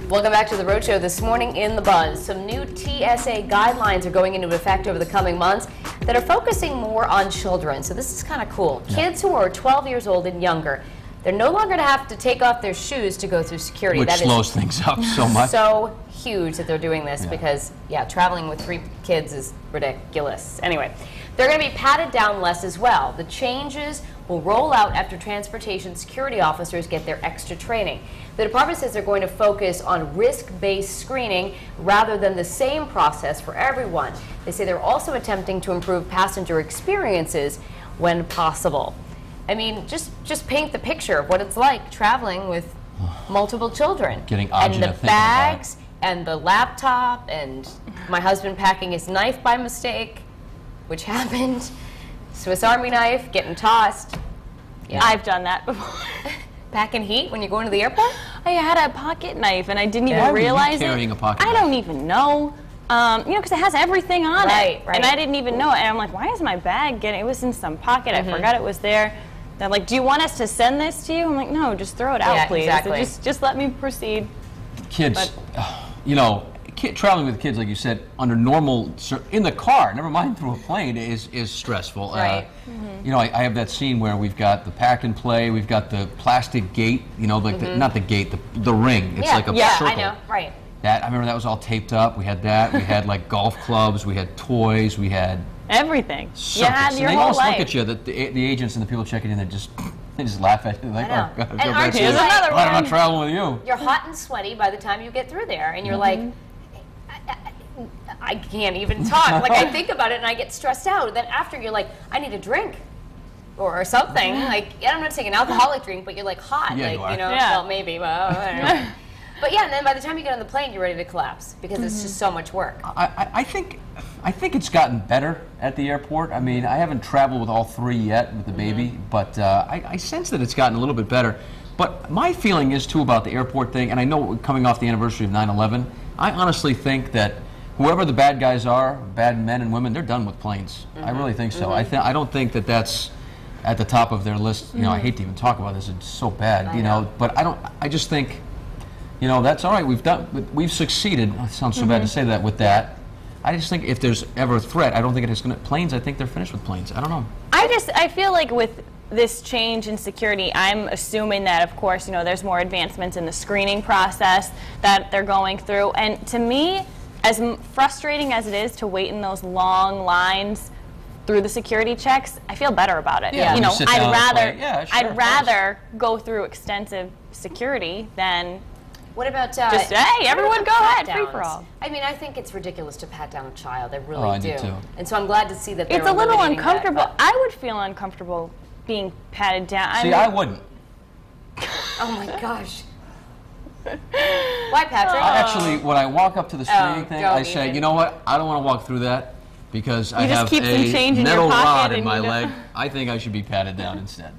Welcome back to the Road Show. This morning in the Buzz, some new TSA guidelines are going into effect over the coming months that are focusing more on children. So this is kind of cool. Yeah. Kids who are 12 years old and younger, they're no longer going to have to take off their shoes to go through security. Which slows things up so much. So huge that they're doing this because, traveling with 3 kids is ridiculous. Anyway, they're going to be patted down less as well. The changes will roll out after transportation security officers get their extra training. The department says they're going to focus on risk-based screening rather than the same process for everyone. They say they're also attempting to improve passenger experiences when possible. I mean, just paint the picture of what it's like traveling with multiple children. Getting and the bags and the laptop and my husband packing his knife by mistake, which happened. Swiss Army knife getting tossed. Yeah. I've done that before. Packing heat when you're going to the airport? I had a pocket knife and I didn't even realize it. Carrying a pocket knife? I don't even know. You know, because it has everything on it. Right. And I didn't even know it. And I'm like, why is my bag getting, it was in some pocket. I forgot it was there. They're like, do you want us to send this to you? I'm like, no, just throw it out, please. Exactly. So just let me proceed. Kids, you know, traveling with kids, like you said, under normal, in the car, never mind through a plane, is stressful. Right. You know, I have that scene where we've got the pack and play, we've got the plastic gate, you know, like not the gate, the ring. It's like a circle. I know, right. That, I remember that was all taped up. We had that. We had like golf clubs. We had toys. We had everything. Circus. You had your and they whole almost life. look at you, the agents and the people checking in, they just laugh at you. Like, oh, God, and aren't you like, another one. I'm not traveling with you. You're hot and sweaty by the time you get through there, and you're like, I can't even talk. Like, I think about it and I get stressed out. Then after, you're like, I need a drink or something. Like, I'm not saying an alcoholic drink, but you're like hot. Yeah, like, you know, well, maybe. Well, I don't know. But yeah, and then by the time you get on the plane, you're ready to collapse because it's just so much work. I think it's gotten better at the airport. I mean, I haven't traveled with all 3 yet with the baby, but I sense that it's gotten a little bit better. But my feeling is, too, about the airport thing, and I know coming off the anniversary of 9/11, I honestly think that whoever the bad guys are, bad men and women, they're done with planes. I really think so. I don't think that that's at the top of their list. You know, I hate to even talk about this. It's so bad, you know. But I just think, you know, that's all right. We've succeeded. It sounds so bad to say that with that. I just think if there's ever a threat, I don't think it's going to planes. I think they're finished with planes. I don't know. I feel like with this change in security, I'm assuming that, of course, you know, there's more advancements in the screening process that they're going through. And to me, as frustrating as it is to wait in those long lines through the security checks, I feel better about it. Yeah, you know, I'd rather go through extensive security than what about just hey, everyone go ahead, free for all. I mean, I think it's ridiculous to pat down a child. I really do. I do too. And so I'm glad to see that they're it's a little uncomfortable. That, I would feel uncomfortable being patted down. See, I wouldn't. Oh my gosh. Why, Patrick? Actually, when I walk up to the screening thing, I say, you know what? I don't want to walk through that because I have a metal rod in my leg. I think I should be patted down instead.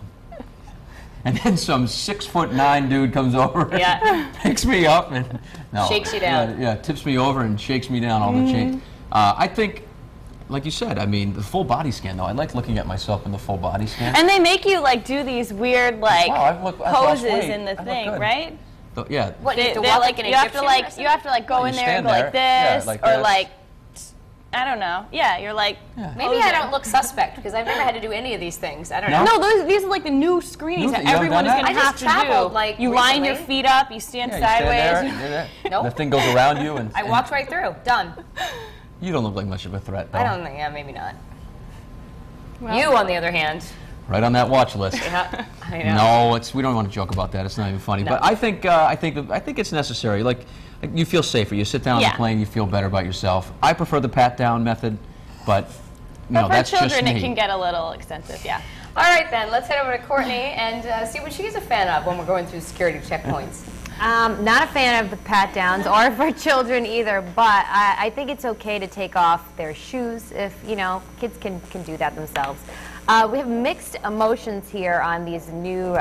And then some 6'9" dude comes over and picks me up and shakes you down. Yeah, tips me over and shakes me down all the chain. I think, like you said, I mean, the full body scan, though. I like looking at myself in the full body scan. And they make you like do these weird like poses in the thing, right? Yeah. What, you have to like go in there and go like this, or like, I don't know. Yeah, you're like. Yeah. Maybe I don't look suspect because I've never had to do any of these things. I don't know. No, these are like the new screenings that everyone is going to have to do. Like, you line your feet up, you stand sideways. Nope. The thing goes around you and. I walked right through. Done. You don't look like much of a threat, though. I don't think. Yeah, maybe not. Well, you, on the other hand. Right on that watch list. Yeah, I know. No, we don't want to joke about that. It's not even funny. No. But I think it's necessary. Like you feel safer. You sit down on the plane, you feel better about yourself. I prefer the pat down method, but that's just me. For children, it can get a little extensive. Yeah. All right, then let's head over to Courtney and see what she's a fan of when we're going through security checkpoints. Not a fan of the pat downs or for children either, but I think it's okay to take off their shoes if, you know, kids can do that themselves. We have mixed emotions here on these new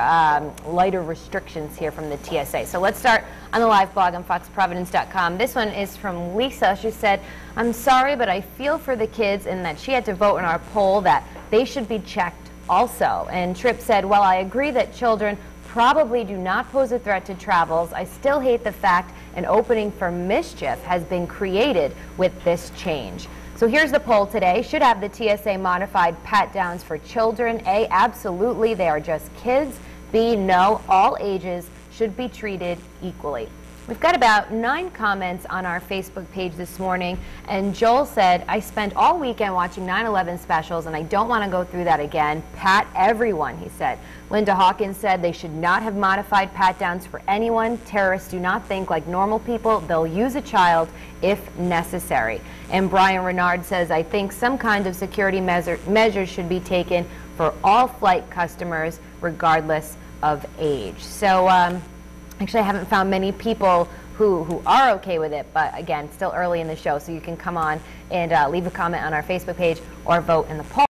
lighter restrictions here from the TSA. So let's start on the live blog on foxprovidence.com. This one is from Lisa. She said, I'm sorry, but I feel for the kids in that she had to vote in our poll that they should be checked also. And Tripp said, well, I agree that children probably do not pose a threat to travels. I still hate the fact an opening for mischief has been created with this change. So here's the poll today. Should have the TSA modified pat-downs for children? A, absolutely, they are just kids. B, no, all ages should be treated equally. We've got about 9 comments on our Facebook page this morning, and Joel said, I spent all weekend watching 9/11 specials and I don't want to go through that again. Pat everyone, he said. Linda Hawkins said they should not have modified pat-downs for anyone. Terrorists do not think like normal people. They'll use a child if necessary. And Brian Renard says, I think some kind of security measures should be taken for all flight customers regardless of age. So actually I haven't found many people who are okay with it, but again, still early in the show, so you can come on and leave a comment on our Facebook page or vote in the poll.